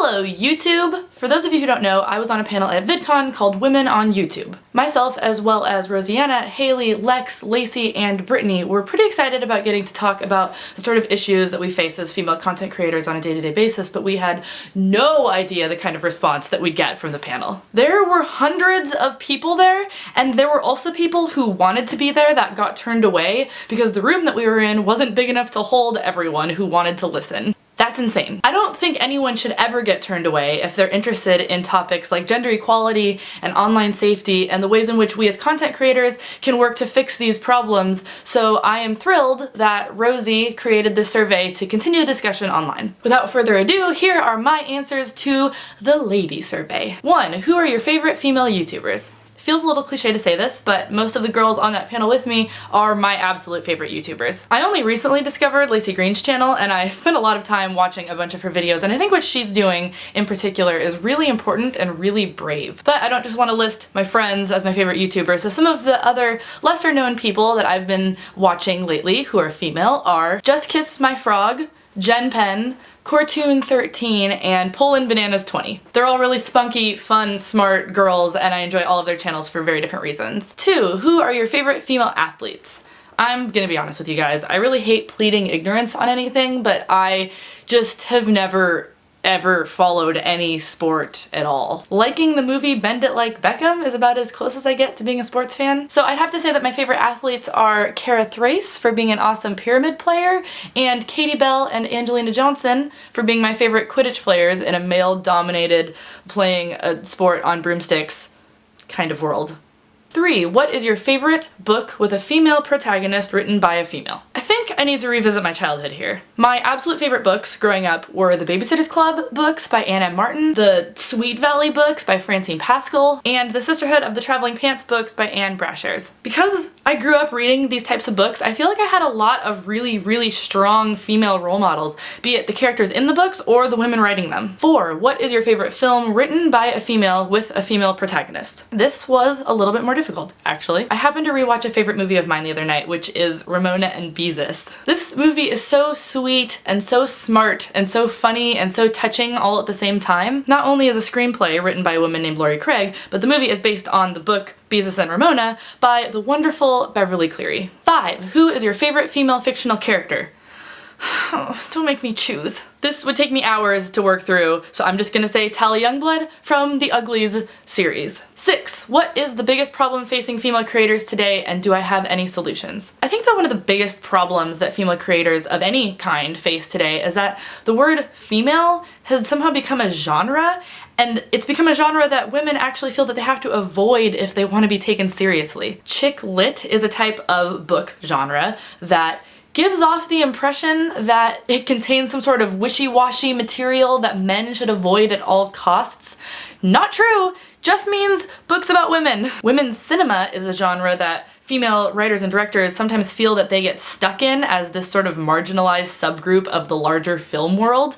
Hello YouTube! For those of you who don't know, I was on a panel at VidCon called Women on YouTube. Myself, as well as Rosianna, Haley, Lex, Lacey, and Brittany were pretty excited about getting to talk about the sort of issues that we face as female content creators on a day-to-day basis, but we had no idea the kind of response that we'd get from the panel. There were hundreds of people there, and there were also people who wanted to be there that got turned away because the room that we were in wasn't big enough to hold everyone who wanted to listen. That's insane. I don't think anyone should ever get turned away if they're interested in topics like gender equality and online safety and the ways in which we as content creators can work to fix these problems, so I am thrilled that Rosie created this survey to continue the discussion online. Without further ado, here are my answers to the lady survey. 1. Who are your favorite female YouTubers? Feels a little cliche to say this, but most of the girls on that panel with me are my absolute favorite YouTubers. I only recently discovered Lacey Green's channel, and I spent a lot of time watching a bunch of her videos, and I think what she's doing in particular is really important and really brave. But I don't just want to list my friends as my favorite YouTubers, so some of the other lesser known people that I've been watching lately who are female are Just Kiss My Frog, Jen Penn, Cortoon13, and Poland Bananas 20. They're all really spunky, fun, smart girls, and I enjoy all of their channels for very different reasons. 2. Who are your favorite female athletes? I'm gonna be honest with you guys, I really hate pleading ignorance on anything, but I just have never ever followed any sport at all. Liking the movie Bend It Like Beckham is about as close as I get to being a sports fan. So I'd have to say that my favorite athletes are Cara Thrace for being an awesome pyramid player, and Katie Bell and Angelina Johnson for being my favorite Quidditch players in a male-dominated playing a sport on broomsticks kind of world. 3. What is your favorite book with a female protagonist written by a female? I think I need to revisit my childhood here. My absolute favorite books growing up were the Babysitter's Club books by Anne M. Martin, the Sweet Valley books by Francine Pascal, and the Sisterhood of the Traveling Pants books by Anne Brashares. Because I grew up reading these types of books, I feel like I had a lot of really strong female role models, be it the characters in the books or the women writing them. 4. What is your favorite film written by a female with a female protagonist? This was a little bit more difficult, actually. I happened to rewatch a favorite movie of mine the other night, which is Ramona and Beezus. This movie is so sweet and so smart and so funny and so touching all at the same time. Not only is a screenplay written by a woman named Laurie Craig, but the movie is based on the book Beezus and Ramona by the wonderful Beverly Cleary. 5. Who is your favorite female fictional character? Oh, don't make me choose. This would take me hours to work through, so I'm just gonna say Tally Youngblood from the Uglies series. 6. What is the biggest problem facing female creators today, and do I have any solutions? I think that one of the biggest problems that female creators of any kind face today is that the word female has somehow become a genre, and it's become a genre that women actually feel that they have to avoid if they want to be taken seriously. Chick lit is a type of book genre that gives off the impression that it contains some sort of wishy-washy material that men should avoid at all costs. Not true, just means books about women. Women's cinema is a genre that female writers and directors sometimes feel that they get stuck in as this sort of marginalized subgroup of the larger film world.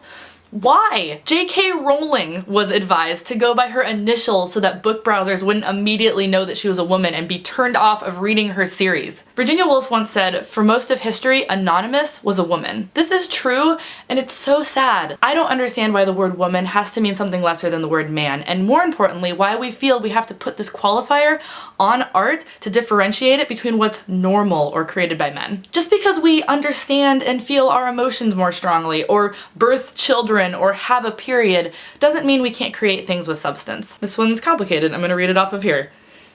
Why? J.K. Rowling was advised to go by her initials so that book browsers wouldn't immediately know that she was a woman and be turned off of reading her series. Virginia Woolf once said, "For most of history, Anonymous was a woman." This is true, and it's so sad. I don't understand why the word woman has to mean something lesser than the word man, and more importantly, why we feel we have to put this qualifier on art to differentiate it between what's normal or created by men. Just because we understand and feel our emotions more strongly, or birth children, or have a period, doesn't mean we can't create things with substance. This one's complicated, I'm gonna read it off of here.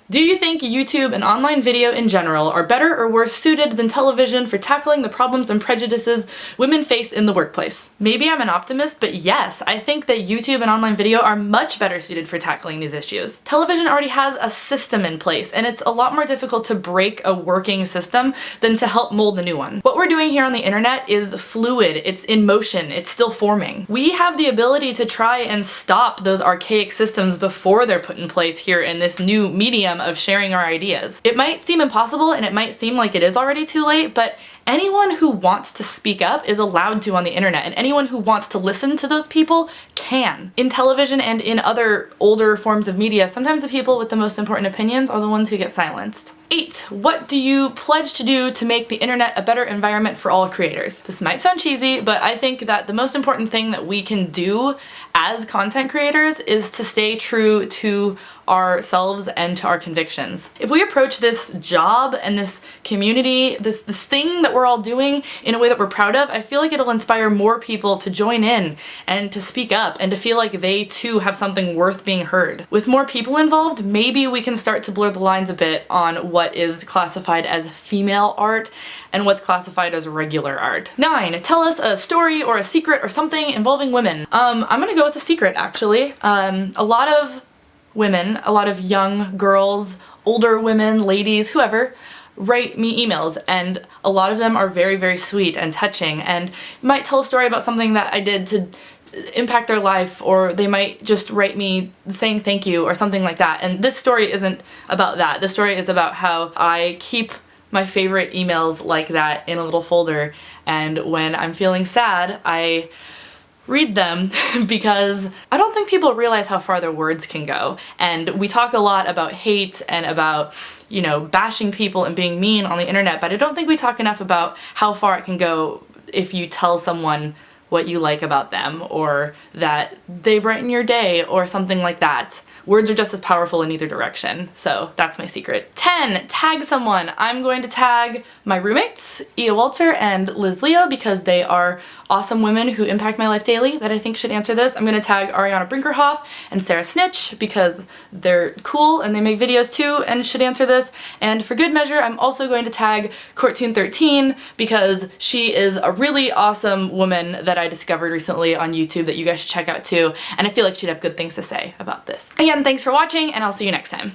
Do you think YouTube and online video in general are better or worse suited than television for tackling the problems and prejudices women face in the workplace? Maybe I'm an optimist, but yes, I think that YouTube and online video are much better suited for tackling these issues. Television already has a system in place, and it's a lot more difficult to break a working system than to help mold a new one. What we're doing here on the internet is fluid, it's in motion, it's still forming. We have the ability to try and stop those archaic systems before they're put in place here in this new medium of sharing our ideas. It might seem impossible and it might seem like it is already too late, but anyone who wants to speak up is allowed to on the internet, and anyone who wants to listen to those people can. In television and in other older forms of media, sometimes the people with the most important opinions are the ones who get silenced. 8. What do you pledge to do to make the internet a better environment for all creators? This might sound cheesy, but I think that the most important thing that we can do as content creators is to stay true to ourselves and to our convictions. If we approach this job and this community, this thing that we're all doing in a way that we're proud of, I feel like it'll inspire more people to join in and to speak up and to feel like they too have something worth being heard. With more people involved, maybe we can start to blur the lines a bit on what is classified as female art and what's classified as regular art. 9. Tell us a story or a secret or something involving women. I'm gonna go with a secret, actually. A lot of women, a lot of young girls, older women, ladies, whoever, write me emails, and a lot of them are very, very sweet and touching and might tell a story about something that I did to impact their life, or they might just write me saying thank you or something like that. And this story isn't about that. This story is about how I keep my favorite emails like that in a little folder, and when I'm feeling sad, I read them because I don't think people realize how far their words can go. And we talk a lot about hate and about, you know, bashing people and being mean on the internet, but I don't think we talk enough about how far it can go if you tell someone what you like about them, or that they brighten your day, or something like that. Words are just as powerful in either direction, so that's my secret. 10. Tag someone. I'm going to tag my roommates, Ia Walter and Liz Leo, because they are awesome women who impact my life daily that I think should answer this. I'm gonna tag Ariana Brinkerhoff and Sarah Snitch because they're cool and they make videos too and should answer this. And for good measure, I'm also going to tag Courtoon13 because she is a really awesome woman that I discovered recently on YouTube that you guys should check out too, and I feel like she'd have good things to say about this. Again, thanks for watching, and I'll see you next time.